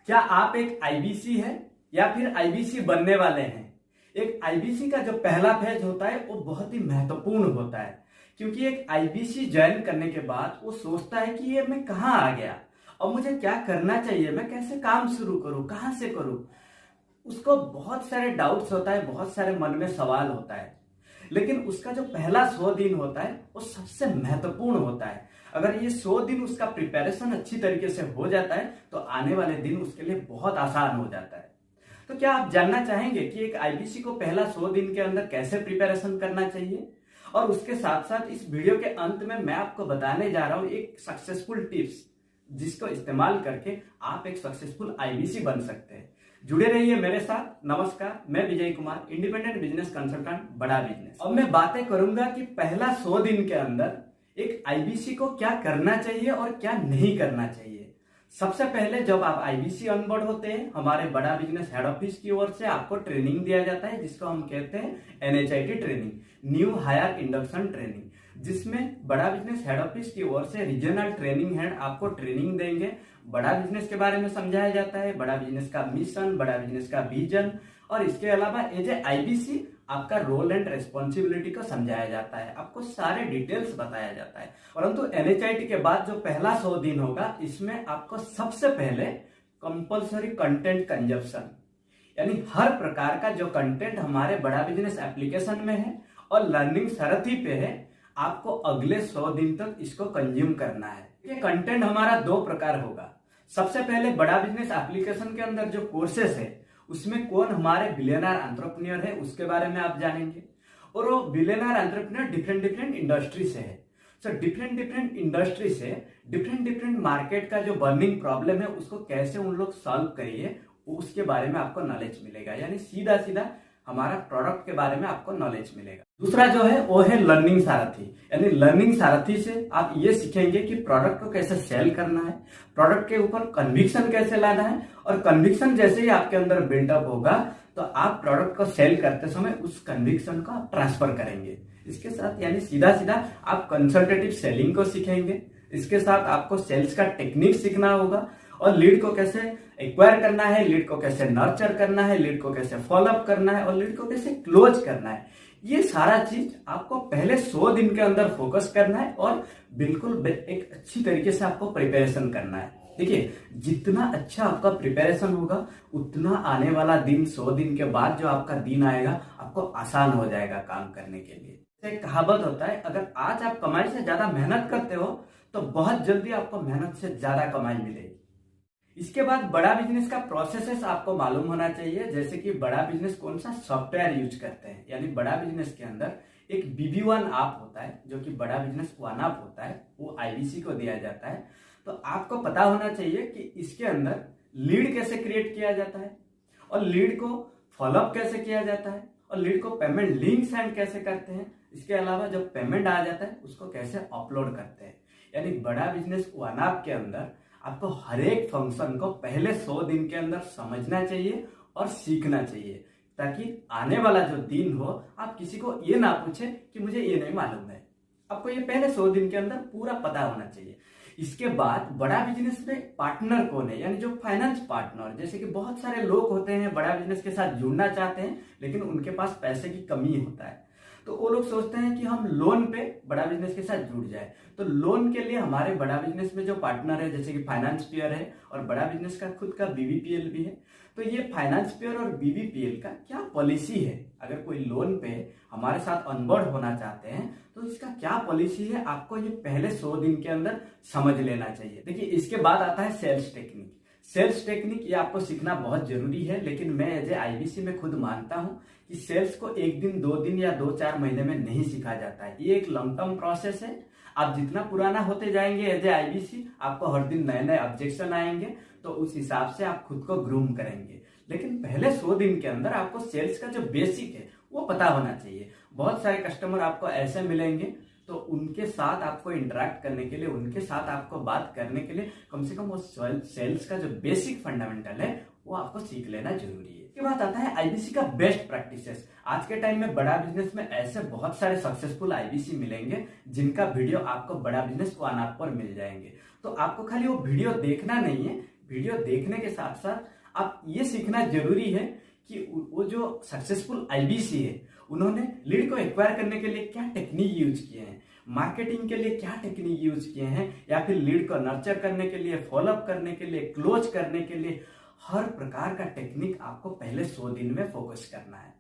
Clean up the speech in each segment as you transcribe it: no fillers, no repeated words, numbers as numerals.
क्या आप एक आईबीसी है या फिर आईबीसी बनने वाले हैं? एक आईबीसी का जो पहला फेज होता है वो बहुत ही महत्वपूर्ण होता है, क्योंकि एक आईबीसी ज्वाइन करने के बाद वो सोचता है कि ये मैं कहाँ आ गया और मुझे क्या करना चाहिए, मैं कैसे काम शुरू करूँ, कहाँ से करूँ। उसको बहुत सारे डाउट्स होता है, बहुत सारे मन में सवाल होता है। लेकिन उसका जो पहला 100 दिन होता है वो सबसे महत्वपूर्ण होता है। अगर ये 100 दिन उसका प्रिपरेशन अच्छी तरीके से हो जाता है तो आने वाले दिन उसके लिए बहुत आसान हो जाता है। तो क्या आप जानना चाहेंगे कि एक आईबीसी को पहला 100 दिन के अंदर कैसे प्रिपरेशन करना चाहिए? और उसके साथ साथ इस वीडियो के अंत में मैं आपको बताने जा रहा हूं एक सक्सेसफुल टिप्स, जिसको इस्तेमाल करके आप एक सक्सेसफुल आईबीसी बन सकते हैं। जुड़े रहिए मेरे साथ। नमस्कार, मैं Vijay Kumar, independent business consultant, बड़ा बिजनेस। अब मैं बातें करूंगा कि पहला 100 दिन के अंदर एक आईबीसी को क्या करना चाहिए और क्या नहीं करना चाहिए। सबसे पहले जब आप आईबीसी ऑनबोर्ड होते हैं, हमारे बड़ा बिजनेस हेड ऑफिस की ओर से आपको ट्रेनिंग दिया जाता है, जिसको हम कहते हैं NHIT training, new hire induction training, जिसमें बड़ा बिजनेस हेड ऑफिस की ओर से रीजनल ट्रेनिंग हेड आपको ट्रेनिंग देंगे। बड़ा बिजनेस के बारे में समझाया जाता है, बड़ा बिजनेस का मिशन, बड़ा बिजनेस का विजन, और इसके अलावा एज ए आईबीसी आपका रोल एंड रेस्पॉन्सिबिलिटी को समझाया जाता है, आपको सारे डिटेल्स बताया जाता है। परंतु एनएचआईटी के बाद जो पहला 100 दिन होगा, इसमें आपको सबसे पहले कंपल्सरी कंटेंट कंजप्शन, यानी हर प्रकार का जो कंटेंट हमारे बड़ा बिजनेस एप्लीकेशन में है और लर्निंग सारथी पे है, आपको अगले 100 दिन तक इसको कंज्यूम करना है। ये कंटेंट हमारा 2 प्रकार होगा। सबसे पहले बड़ा बिजनेस एप्लीकेशन के अंदर जो कोर्सेस है उसमें कौन हमारे बिलियनर एंटरप्रेन्योर है उसके बारे में आप जानेंगे, और वो बिलियनर एंटरप्रेन्योर डिफरेंट इंडस्ट्री से है। सो डिफरेंट इंडस्ट्री से डिफरेंट मार्केट का जो बर्निंग प्रॉब्लम है उसको कैसे उन लोग सॉल्व करिए, उसके बारे में आपको नॉलेज मिलेगा, यानी सीधा सीधा हमारा प्रोडक्ट के बारे में आपको नॉलेज मिलेगा। दूसरा जो है वो है लर्निंग सारथी, यानी लर्निंग सारथी से आप ये सीखेंगे कि प्रोडक्ट को कैसे सेल करना है, प्रोडक्ट के ऊपर कन्विक्शन कैसे लाना है, और कन्विक्शन जैसे ही आपके अंदर बिल्डअप होगा तो आप प्रोडक्ट को सेल करते समय उस कन्विक्शन को आप ट्रांसफर करेंगे। इसके साथ यानी सीधा सीधा आप कंसल्टेटिव सेलिंग को सीखेंगे। इसके साथ आपको सेल्स का टेक्निक सीखना होगा, और लीड को कैसे एक्वायर करना है, लीड को कैसे नर्चर करना है, लीड को कैसे फॉलोअप करना है, और लीड को कैसे क्लोज करना है। ये सारा चीज आपको पहले 100 दिन के अंदर फोकस करना है और बिल्कुल एक अच्छी तरीके से आपको प्रिपरेशन करना है। देखिए, जितना अच्छा आपका प्रिपरेशन होगा उतना आने वाला दिन 100 दिन के बाद जो आपका दिन आएगा आपको आसान हो जाएगा काम करने के लिए। एक कहावत होता है, अगर आज आप कमाई से ज्यादा मेहनत करते हो तो बहुत जल्दी आपको मेहनत से ज्यादा कमाई मिलेगी। इसके बाद बड़ा बिजनेस का प्रोसेसेस आपको मालूम होना चाहिए, जैसे कि बड़ा बिजनेस कौन सा सॉफ्टवेयर यूज करते हैं। यानी बड़ा बिजनेस के अंदर एक BB1 ऐप होता है जो कि बड़ा बिजनेस वन ऐप होता है, वो आईबीसी को दिया जाता है। तो आपको पता होना चाहिए कि इसके अंदर लीड कैसे क्रिएट किया जाता है, और लीड को फॉलोअप कैसे किया जाता है, और लीड को पेमेंट लिंक सेंड कैसे करते हैं। इसके अलावा जब पेमेंट आ जाता है उसको कैसे अपलोड करते हैं। यानी बड़ा बिजनेस वन ऐप के अंदर आपको हर एक फंक्शन को पहले 100 दिन के अंदर समझना चाहिए और सीखना चाहिए, ताकि आने वाला जो दिन हो आप किसी को ये ना पूछे कि मुझे ये नहीं मालूम है। आपको ये पहले 100 दिन के अंदर पूरा पता होना चाहिए। इसके बाद बड़ा बिजनेस में पार्टनर कौन है, यानी जो फाइनेंस पार्टनर, जैसे कि बहुत सारे लोग होते हैं बड़ा बिजनेस के साथ जुड़ना चाहते हैं लेकिन उनके पास पैसे की कमी होता है, तो वो लोग सोचते हैं कि हम लोन पे बड़ा बिजनेस के साथ जुड़ जाए। तो लोन के लिए हमारे बड़ा बिजनेस में जो पार्टनर है, जैसे कि फाइनेंस पियर है और बड़ा बिजनेस का खुद का बीबीपीएल भी है। तो ये फाइनेंस पियर और बीबीपीएल का क्या पॉलिसी है, अगर कोई लोन पे हमारे साथ ऑनबोर्ड होना चाहते हैं तो इसका क्या पॉलिसी है, आपको ये पहले 100 दिन के अंदर समझ लेना चाहिए। देखिए, इसके बाद आता है सेल्स टेक्निक। सेल्स टेक्निक ये आपको सीखना बहुत जरूरी है, लेकिन मैं एज ए आईबीसी में खुद मानता हूं कि सेल्स को 1 दिन 2 दिन या 2-4 महीने में नहीं सीखा जाता है। ये एक लॉन्ग टर्म प्रोसेस है। आप जितना पुराना होते जाएंगे एज ए आईबीसी, आपको हर दिन नए नए ऑब्जेक्शन आएंगे, तो उस हिसाब से आप खुद को ग्रूम करेंगे। लेकिन पहले 100 दिन के अंदर आपको सेल्स का जो बेसिक है वो पता होना चाहिए। बहुत सारे कस्टमर आपको ऐसे मिलेंगे, तो उनके साथ आपको इंटरेक्ट करने के लिए, उनके साथ आपको बात करने के लिए कम से कम वो सेल्स का जो बेसिक फंडामेंटल है वो आपको सीख लेना जरूरी है। इसके बाद आता है आईबीसी का बेस्ट प्रैक्टिसेस। आज के टाइम में बड़ा बिजनेस में ऐसे बहुत सारे सक्सेसफुल आईबीसी मिलेंगे जिनका वीडियो आपको बड़ा बिजनेस वन ऐप पर मिल जाएंगे। तो आपको खाली वो वीडियो देखना नहीं है, वीडियो देखने के साथ साथ आप ये सीखना जरूरी है कि वो जो सक्सेसफुल आईबीसी है उन्होंने लीड को एक्वायर करने के लिए क्या टेक्निक यूज किए हैं, मार्केटिंग के लिए क्या टेक्निक यूज किए हैं, या फिर लीड को नर्चर करने के लिए, फॉलोअप करने के लिए, क्लोज करने के लिए, हर प्रकार का टेक्निक आपको पहले 100 दिन में फोकस करना है।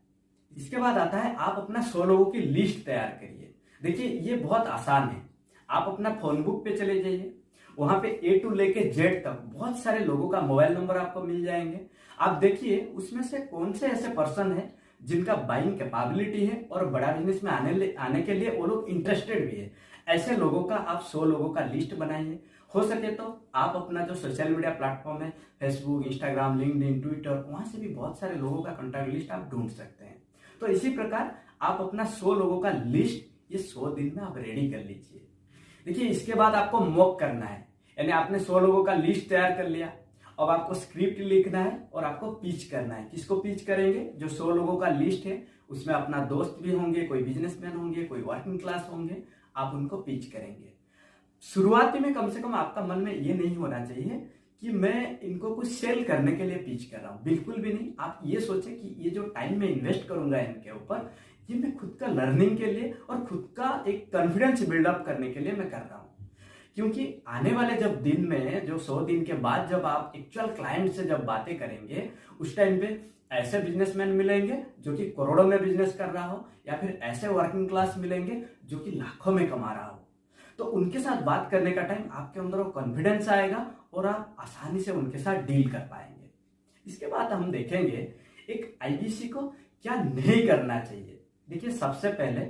इसके बाद आता है आप अपना 100 लोगों की लिस्ट तैयार करिए। देखिए ये बहुत आसान है। आप अपना फोन बुक पे चले जाइए, वहां पे ए टू लेके जेड तक बहुत सारे लोगों का मोबाइल नंबर आपको मिल जाएंगे। आप देखिए उसमें से कौन से ऐसे पर्सन है जिनका बाइंग कैपेबिलिटी है और बड़ा बिजनेस में आने के लिए वो लोग इंटरेस्टेड भी है। ऐसे लोगों का आप 100 लोगों का लिस्ट बनाइए। हो सके तो आप अपना जो सोशल मीडिया प्लेटफॉर्म है, फेसबुक, इंस्टाग्राम, लिंक्डइन, ट्विटर, वहां से भी बहुत सारे लोगों का कॉन्टैक्ट लिस्ट आप ढूंढ सकते हैं। तो इसी प्रकार आप अपना 100 लोगों का लिस्ट ये 100 दिन में आप रेडी कर लीजिए। देखिए इसके बाद आपको मॉक करना है, यानी आपने 100 लोगों का लिस्ट तैयार कर लिया। अब आपको स्क्रिप्ट लिखना है और आपको पिच करना है। किसको पिच करेंगे? जो 100 लोगों का लिस्ट है उसमें अपना दोस्त भी होंगे, कोई बिजनेसमैन होंगे, कोई वर्किंग क्लास होंगे, आप उनको पिच करेंगे। शुरुआती में कम से कम आपका मन में ये नहीं होना चाहिए कि मैं इनको कुछ सेल करने के लिए पिच कर रहा हूं, बिल्कुल भी नहीं। आप ये सोचें कि ये जो टाइम मैं इन्वेस्ट करूंगा इनके ऊपर, ये मैं खुद का लर्निंग के लिए और खुद का एक कॉन्फिडेंस बिल्डअप करने के लिए मैं कर रहा हूं। क्योंकि आने वाले जब दिन में, जो 100 दिन के बाद जब आप एक्चुअल क्लाइंट से जब बातें करेंगे, उस टाइम पे ऐसे बिजनेसमैन मिलेंगे जो कि करोड़ों में बिजनेस कर रहा हो, या फिर ऐसे वर्किंग क्लास मिलेंगे जो कि लाखों में कमा रहा हो। तो उनके साथ बात करने का टाइम आपके अंदर वो कॉन्फिडेंस आएगा और आप आसानी से उनके साथ डील कर पाएंगे। इसके बाद हम देखेंगे एक आईबीसी को क्या नहीं करना चाहिए। देखिए सबसे पहले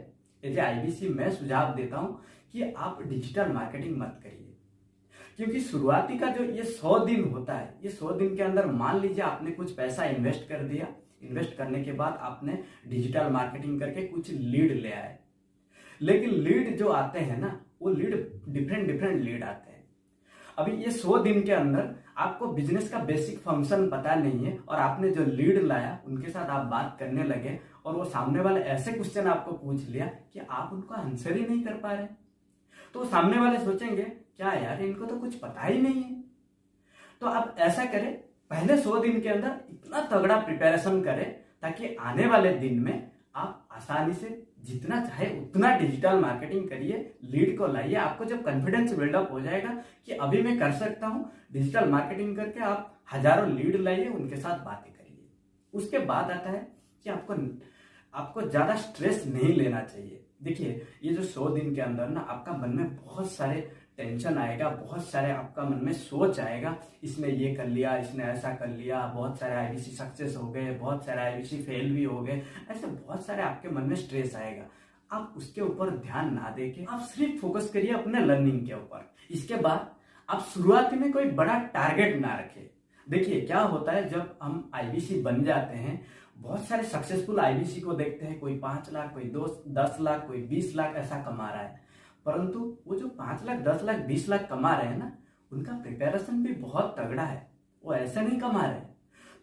यदि आईबीसी मैं सुझाव देता हूं कि आप डिजिटल मार्केटिंग मत करिए, क्योंकि शुरुआती का जो ये 100 दिन होता है, ये 100 दिन के अंदर मान लीजिए आपने कुछ पैसा इन्वेस्ट कर दिया, इन्वेस्ट करने के बाद आपने डिजिटल मार्केटिंग करके कुछ लीड ले आए, लेकिन लीड जो आते हैं ना, वो लीड डिफरेंट लीड आते हैं। अभी ये 100 दिन के अंदर आपको बिजनेस का बेसिक फंक्शन पता नहीं है और आपने जो लीड लाया उनके साथ आप बात करने लगे और वो सामने वाले ऐसे क्वेश्चन आपको पूछ लिया कि आप उनको आंसर ही नहीं कर पा रहे, तो सामने वाले सोचेंगे क्या यार इनको तो कुछ पता ही नहीं है। तो आप ऐसा करें, पहले 100 दिन के अंदर इतना तगड़ा प्रिपरेशन करें ताकि आने वाले दिन में आप आसानी से जितना चाहे उतना डिजिटल मार्केटिंग करिए, लीड को लाइए। आपको जब कॉन्फिडेंस बिल्डअप हो जाएगा कि अभी मैं कर सकता हूं डिजिटल मार्केटिंग करके, आप हजारों लीड लाइए, उनके साथ बातें करिए। उसके बाद आता है कि आपको ज्यादा स्ट्रेस नहीं लेना चाहिए। देखिए ये जो 100 दिन के अंदर ना आपका मन में बहुत सारे टेंशन आएगा, बहुत सारे आपका मन में सोच आएगा, इसने ये कर लिया, इसने ऐसा कर लिया, बहुत सारे आईबीसी सक्सेस हो गए, बहुत सारे आईबीसी फेल भी हो गए, ऐसे बहुत सारे आपके मन में स्ट्रेस आएगा। आप उसके ऊपर ध्यान ना देके आप सिर्फ फोकस करिए अपने लर्निंग के ऊपर। इसके बाद आप शुरुआती में कोई बड़ा टारगेट ना रखें। देखिए क्या होता है, जब हम आईबीसी बन जाते हैं, बहुत सारे सक्सेसफुल आईबीसी को देखते हैं, कोई 5 लाख, कोई 10 लाख, कोई 20 लाख ऐसा कमा रहा है, परंतु वो जो 5 लाख, 10 लाख, 20 लाख कमा रहे हैं ना, उनका प्रिपरेशन भी बहुत तगड़ा है, वो ऐसे नहीं कमा रहे।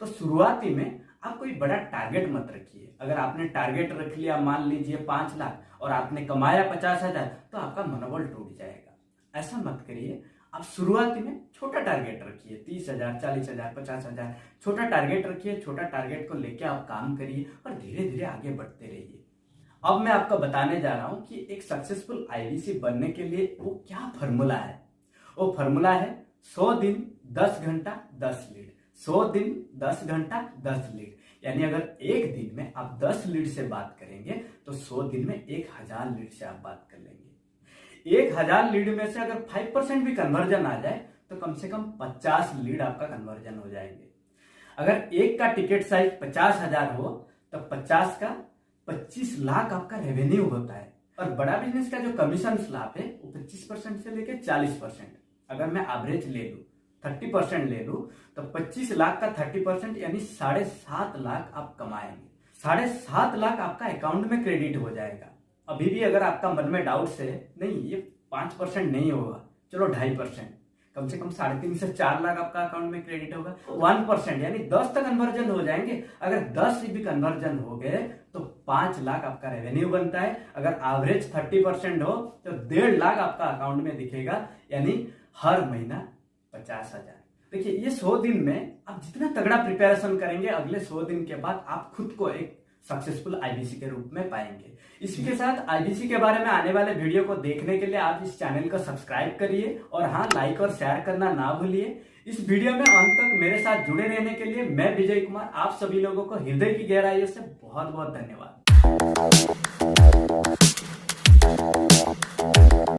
तो शुरुआती में आप कोई बड़ा टारगेट मत रखिए। अगर आपने टारगेट रख लिया मान लीजिए 5 लाख और आपने कमाया 50,000, तो आपका मनोबल टूट जाएगा। ऐसा मत करिए। आप शुरुआती में छोटा टारगेट रखिए, 30,000, 40,000, 50,000, छोटा टारगेट रखिए। छोटा टारगेट को लेके आप काम करिए और धीरे धीरे आगे बढ़ते रहिए। अब मैं आपको बताने जा रहा हूं कि एक सक्सेसफुल आईबीसी बनने के लिए वो क्या फॉर्मूला है। वो फॉर्मूला है 100 दिन 10 घंटा 10 लीड। 100 दिन 10 घंटा 10 लीड, यानी अगर एक दिन में आप 10 लीड से बात करेंगे तो 100 दिन में 1000 लीड से आप बात कर लेंगे। 1000 लीड में से अगर 5% भी कन्वर्जन आ जाए तो कम से कम 50 लीड आपका कन्वर्जन हो जाएंगे। अगर एक का टिकट साइज 50,000 हो तो 50 का 25 लाख आपका रेवेन्यू होता है। और बड़ा बिजनेस का जो कमीशन स्लैब है वो 25% से लेकर 40%। अगर मैं एवरेज ले लूं, 30% ले लूं, तो 25 लाख का 30% यानी 7.5 लाख आप कमाएंगे। 7.5 लाख आपका अकाउंट में क्रेडिट हो जाएगा। अभी भी अगर आपका मन में डाउट्स है, नहीं ये 5% नहीं होगा, चलो 2.5%, कम से कम 3.5 से 4 लाख आपका अकाउंट में क्रेडिट होगा। 1% यानी 10 तक कन्वर्जन हो जाएंगे। अगर 10 भी कन्वर्जन हो गए तो 5 लाख आपका रेवेन्यू बनता है। अगर एवरेज 30% हो तो 1.5 लाख आपका अकाउंट में दिखेगा, यानी हर महीना 50,000। देखिए ये 100 दिन में आप जितना तगड़ा प्रिपरेशन करेंगे, अगले 100 दिन के बाद आप खुद को एक सक्सेसफुल आईबीसी के रूप में पाएंगे। इसी के साथ आईबीसी के बारे में आने वाले वीडियो को देखने के लिए आप इस चैनल को सब्सक्राइब करिए और हाँ, लाइक और शेयर करना ना भूलिए। इस वीडियो में अंत तक मेरे साथ जुड़े रहने के लिए मैं विजय कुमार आप सभी लोगों को हृदय की गहराइयों से बहुत बहुत धन्यवाद।